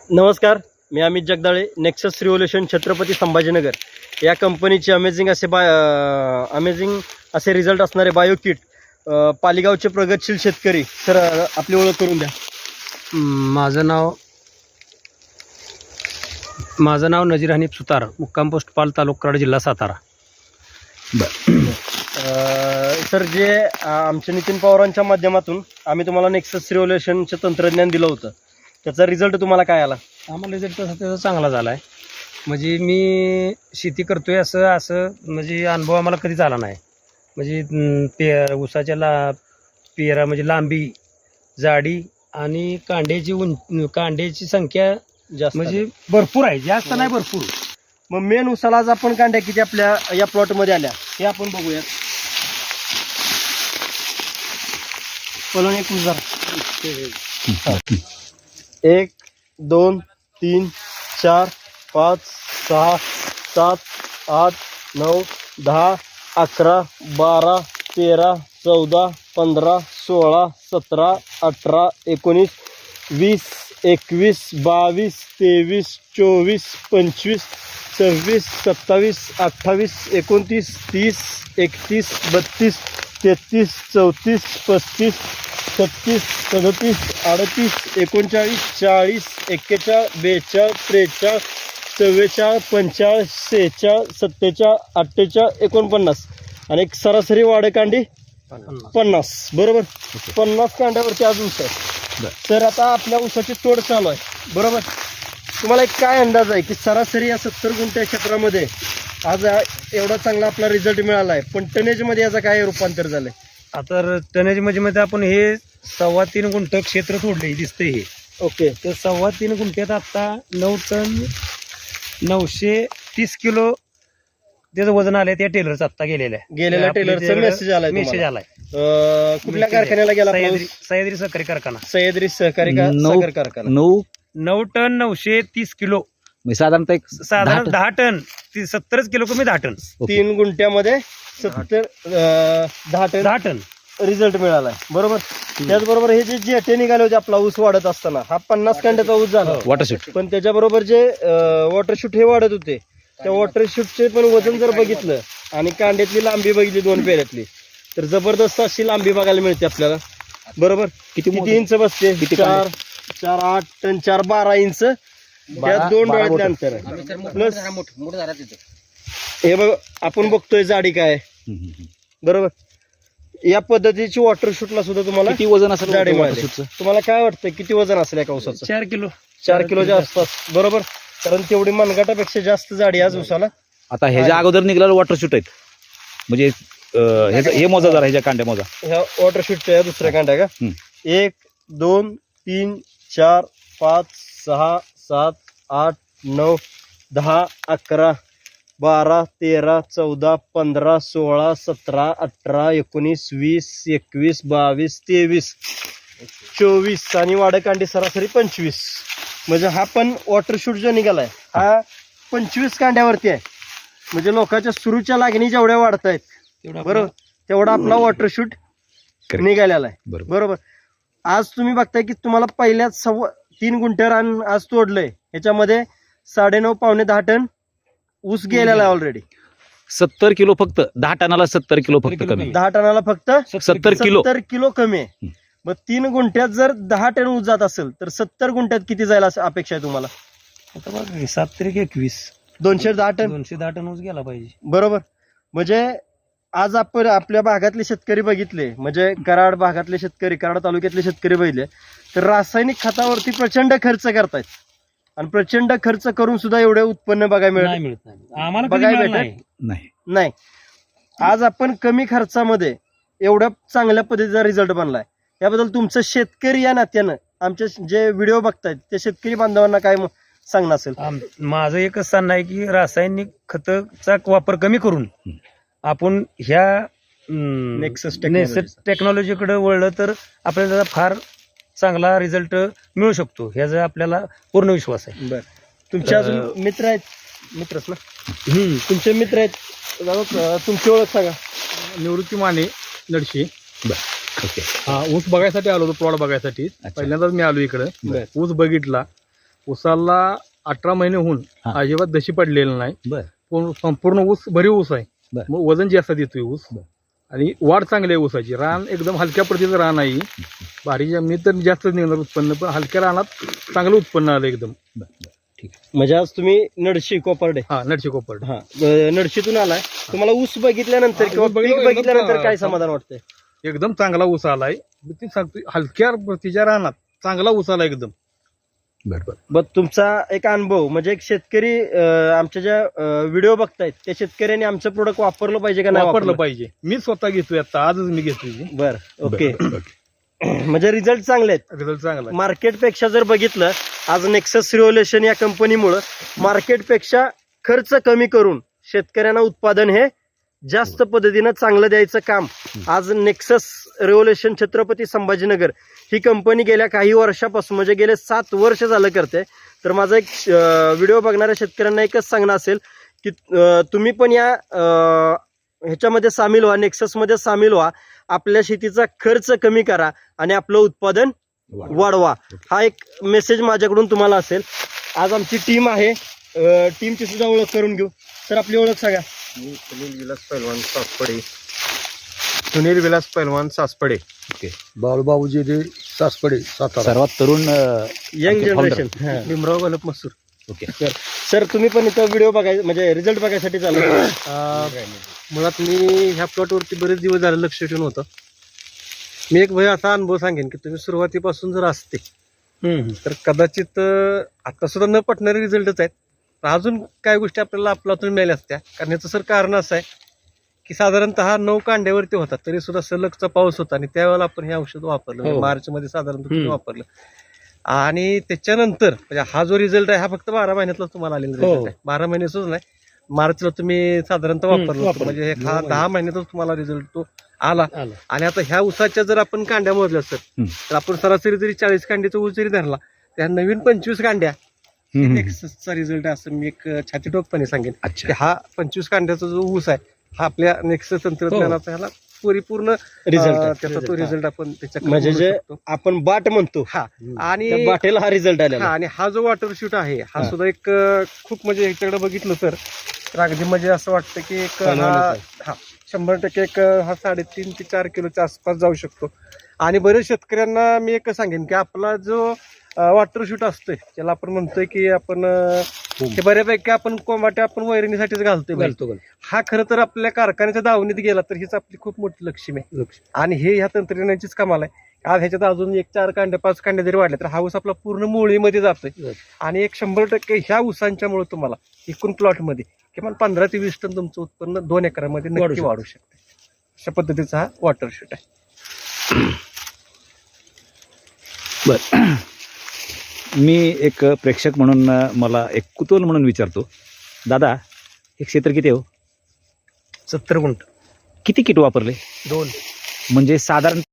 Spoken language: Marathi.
नमस्कार, मी अमित जगदाळे. नेक्सस रिव्होल्यूशन छत्रपती संभाजीनगर या कंपनीचे अमेझिंग असे रिझल्ट असणारे बायो किट पालीगावचे प्रगतशील शेतकरी. सर, आपली ओळख करून द्या. माझं नाव नजीर हनीफ सुतार, मुक्काम पोस्ट पाल, तालुका कराड, जिल्हा सातारा. सर, जे आमच्या नितीन पवारांच्या माध्यमातून आम्ही तुम्हाला नेक्सस रिव्होल्यूशनचं तंत्रज्ञान दिलं होतं, त्याचा रिझल्ट तुम्हाला काय आला? आम्हाला रिझल्ट त्याचा चांगला झाला आहे. म्हणजे मी शेती करतोय असं म्हणजे अनुभव आम्हाला कधीच आला नाही. म्हणजे ऊसाच्या पेरा म्हणजे लांबी, जाडी आणि कांड्याची संख्या जास्त म्हणजे भरपूर आहे, जास्त नाही भरपूर. मग मेन ऊसाला आज आपण कांड्या किती आपल्या या प्लॉटमध्ये आल्या हे आपण बघूया. बोलून एक उजार 1 2 3 4 5 6 7 8 9 10 11 12 13 14 15 16 17 18 19 20 21 22 23 24 25 26 27 28 29 30 31 32 33 34 35 36 37 38 39 40 41 42 43 44 45 46 47 48 49 आणि एक सरासरी वाढकांडी 50. बरोबर, 50 कांड्यावरती आज ऊस आहे. तर आता आपल्या ऊसाची तोड चालू आहे. बरोबर, तुम्हाला एक काय अंदाज आहे की सरासरी या 70 गुंठ्या क्षेत्रामध्ये आज एवढा चांगला आपला रिझल्ट मिळाला आहे, पण टनेजमध्ये याचा काय रूपांतर झालंय? आता टनेज मध्ये आपण हे 3.25 गुंठ क्षेत्र सोडले दिसतंय हे. ओके, तर 3.25 गुंठ्यात आता 9 टन 930 किलो त्याचं वजन आलंय. त्या टेलरचं आता गेलेल्या टेलरचा मेसेज आलाय. कुठल्या कारखान्याला गेला? सह्याद्री सहकारी कारखाना. सह्याद्री सहकारी साखर कारखाना. 9 टन 930 किलो, साधारण 10 टन 70 किलो कमी 10 टन 3 गुंठ्यामध्ये 10 टन रिझल्ट मिळालाय. बरोबर, त्याचबरोबर हे जे जेटे निघाले होते आपला ऊस वाढत असताना, हा 50 कांड्याचा ऊस झाला वॉटरशूट. पण त्याच्याबरोबर जे वॉटरशूट हे वाढत होते, त्या वॉटरशूटचे पण वजन जर बघितलं आणि कांड्यातली लांबी बघितली 2 पेऱ्यातली, तर जबरदस्त अशी लांबी बघायला मिळते आपल्याला. बरोबर, किती इंच बसते? 4 8 टन 4 12 इंच त्या 2 डोळ्यातले अंतर आहे. प्लस हे बघ, आपण बघतोय जाडी काय आहे. बरोबर, या पद्धतीची वॉटरशूटला सुद्धा तुम्हाला किती वजन असेल जाडी मिळाली. वॉटरशूटचं? तुम्हाला काय वाटतं किती वजन असेल एका ऊसाचं? 4 किलो 4 किलोच्या आसपास. बरोबर, कारण तेवढी मनगटापेक्षा जास्त जाडी आज ऊसाला. आता ह्याच्या अगोदर निघालेलं वॉटरशूट आहेत, म्हणजे हे मोजा जरा, ह्याच्या कांड्या मोजा. ह्या वॉटरशूटच्या या दुसऱ्या कांड्या का? 1 2 3 4 5 6 7 8 9 10 11 12 13 14 15 16 17 18 19 20 21 22 23 24 आणि वाढकांडी सरासरी 25. म्हणजे हा पण वॉटरशूट जो निघालाय हा 25 कांड्यावरती आहे. म्हणजे लोकांच्या सुरूच्या लागणी जेवढ्या वाढत आहेत बरोबर, तेवढा आपला वॉटरशूट निघालेला आहे. बरोबर, आज तुम्ही बघताय की तुम्हाला पहिल्याच 3 गुंठे रान आज तोडलंय, ह्याच्यामध्ये 9.5 पावणे 10 टन ऊस गेलेला आहे ऑलरेडी. 70 किलो फक्त 10 टनाला 70 किलो फक्त कमी. 10 टनाला फक्त 70 किलो कमी आहे. मग 3 गुंठ्यात जर 10 टन ऊस जात असेल तर 70 गुंठ्यात किती जायला अपेक्षा आहे तुम्हाला? आता बघा 7 तरी 21 210 टन. 210 टन ऊस गेला पाहिजे. बरोबर, म्हणजे आज आपण आपल्या भागातले शेतकरी बघितले, म्हणजे कराड भागातले शेतकरी, कराड तालुक्यातले शेतकरी बघितले तर रासायनिक खतावरती प्रचंड खर्च करतायत आणि प्रचंड खर्च करून सुद्धा एवढे उत्पन्न बघायला मिळत आम्हाला बघायला भेटत नाही. आज आपण कमी खर्चामध्ये एवढ्या चांगल्या पद्धतीचा रिझल्ट बनलाय, याबद्दल तुमचं शेतकरी या नात्यानं आमचे जे व्हिडिओ बघतायत त्या शेतकरी बांधवांना काय सांगणं असेल? माझं एकच सांगणं आहे की रासायनिक खताचा वापर कमी करून आपण ह्या नेक्सस टेक्नॉलॉजीकडे वळलं तर आपल्याला त्याचा फार चांगला रिझल्ट मिळू शकतो, ह्याचा आपल्याला पूर्ण विश्वास आहे. बरं, तुमचे अजून मित्र आहेत? मित्रच ना तुमचे मित्र आहेत, तुमची ओळख सांगा. निवृत्ती माने नडशी. ओके. हा, ऊस बघायसाठी आलो होतो, प्लॉट बघायसाठी. पहिल्यांदाच मी आलो इकडे, ऊस बघितला. ऊसाला 18 महिने होऊन हा. अजिबात दशी पडलेलं नाही. बर संपूर्ण ऊस भरीव ऊस आहे. बर. मग वजन जास्त देतोय ऊस. बर. आणि वाढ चांगली आहे ऊसाची. रान एकदम हलक्या प्रतीचं रान आहे. भारी जमिनीत तर जास्त निघणार उत्पन्न, पण हलक्या रानात चांगलं उत्पन्न आलं एकदम. म्हणजे आज तुम्ही नडशी कोपर्डे हा नडशी कोपर्ड. हा नडशीतून आलाय. तुम्हाला ऊस बघितल्यानंतर हा, किंवा ऊस बघितलं- पीक बघितल्यानंतर काय एकदम- समाधान वाटतंय? एकदम चांगला ऊस आलाय. मी ते सांगतोय हलक्या प्रतीच्या रानात चांगला ऊस आला एकदम. बघ तुमचा एक अनुभव म्हणजे एक शेतकरी आमच्या ज्या व्हिडिओ बघतायत त्या शेतकऱ्यांनी आमचं प्रोडक्ट वापरलं पाहिजे का नाही वापरलं पाहिजे. मी स्वतः घेतोय आता, आजच मी घेतोय. बर ओके. म्हणजे रिझल्ट चांगले आहेत. रिझल्ट चांगला आहे. मार्केटपेक्षा जर बघितलं आज नेक्सस रिव्होल्युशन या कंपनीमुळं मार्केटपेक्षा खर्च कमी करून शेतकऱ्यांना उत्पादन हे जास्त पद्धतीनं चांगलं द्यायचं काम आज नेक्सस रिव्होल्युशन छत्रपती संभाजीनगर ही कंपनी गेल्या काही वर्षापासून म्हणजे गेले 7 वर्ष झालं करते. तर माझा एक व्हिडिओ बघणाऱ्या शेतकऱ्यांना एकच सांगणं असेल की तुम्ही पण या ह्याच्यामध्ये सामील व्हा, नेक्ससमध्ये सामील व्हा. आपल्या शेतीचा खर्च कमी करा आणि आपलं उत्पादन वाढवा. हा एक मेसेज माझ्याकडून तुम्हाला असेल. आज आमची टीम आहे, टीमची सुद्धा ओळख करून घेऊ. सर आपली ओळख सांगा. मी सुनील विलास पैलवान सासपडे. सुनील विलास पैलवान सासपडे. बाळूबाबूजी सासपडे सातारा. सर्वात तरुण यंग founder. जनरेशन. भीमराव गणप मसूर. ओके. सर तुम्ही पण इथं व्हिडिओ बघाय म्हणजे रिझल्ट बघायसाठी चालू. मुळात मी ह्या प्लॉटवरती बरेच दिवस झाले लक्ष ठेवून होतं. मी एक असा अनुभव सांगेन की तुम्ही सुरुवातीपासून जर असते तर कदाचित आता सुद्धा न पटणारे रिझल्टच आहेत. अजून काय गोष्टी आपल्याला आपल्यातून मिळाल्या असत्या. कारण याचं सर कारण असं आहे की साधारणतः 9 कांड्यावरती होता तरी सुद्धा सलगचा पाऊस होता आणि त्यावेळेला आपण हे औषध वापरलं. म्हणजे मार्चमध्ये साधारणतः तुम्ही वापरलं. आणि त्याच्यानंतर म्हणजे हा जो रिझल्ट आहे हा फक्त 12 महिन्यातला तुम्हाला आलेला रिझल्ट आहे. 12 महिन्याचाच नाही, मार्चला तुम्ही साधारणतः वापरलं होतं. म्हणजे हा 10 महिन्यातच तुम्हाला रिझल्ट तो आला. आणि आता ह्या ऊसाच्या जर आपण कांड्या मोजल्या तर आपण सरासरी जरी 40 कांड्याचा ऊस जरी धरला त्या नवीन 25 कांड्या नेक्ससचा रिझल्ट आहे असं मी एक छातीटोकपणे सांगेन. की हा 25 कांड्याचा जो ऊस आहे हा आपल्या नेक्सस तंत्रज्ञानाचा ह्याला परिपूर्ण रिझल्ट त्याचा तो रिझल्ट आपण त्याच्या म्हणजे जे आपण बाट म्हणतो हा. आणि त्या बाटेला हा रिझल्ट आलेला. आणि हा जो वॉटर शूट आहे हा सुद्धा एक खूप म्हणजे ह्याच्याकडे बघितलं तर अगदी म्हणजे असं वाटतं की एक हा 100% एक हा 3.5 ते 4 किलोच्या आसपास जाऊ शकतो. आणि बरेच शेतकऱ्यांना मी एक सांगेन की आपला जो वॉटर शूट असतोय ज्याला आपण म्हणतोय की आपण हे बऱ्यापैकी आपण कोंबाटे आपण वैरणीसाठीच घालतोय. हा खरं तर आपल्या कारखान्याच्या दावणीत गेला तर हीच आपली खूप मोठी लक्ष्मी आहे. आणि हे ह्या तंत्रज्ञानाचीच कमाल आहे. आज ह्याच्यात अजून 4 कांड्या 5 कांड्या जरी वाढल्या तर हा ऊस आपला पूर्ण मोळीमध्ये जातोय. आणि एक 100% ह्या ऊसांच्यामुळे तुम्हाला एकूण प्लॉटमध्ये किमान 15 ते 20 टन तुमचं उत्पन्न 2 एकरामध्ये नक्की वाढू शकते. अशा पद्धतीचा हा वॉटर शूट आहे. बर. मी एक प्रेक्षक म्हणून मला एक कुतूहल म्हणून विचारतो, दादा हे क्षेत्र किती हो? 70 गुंठ. किती किट वापरले? 2. म्हणजे साधारण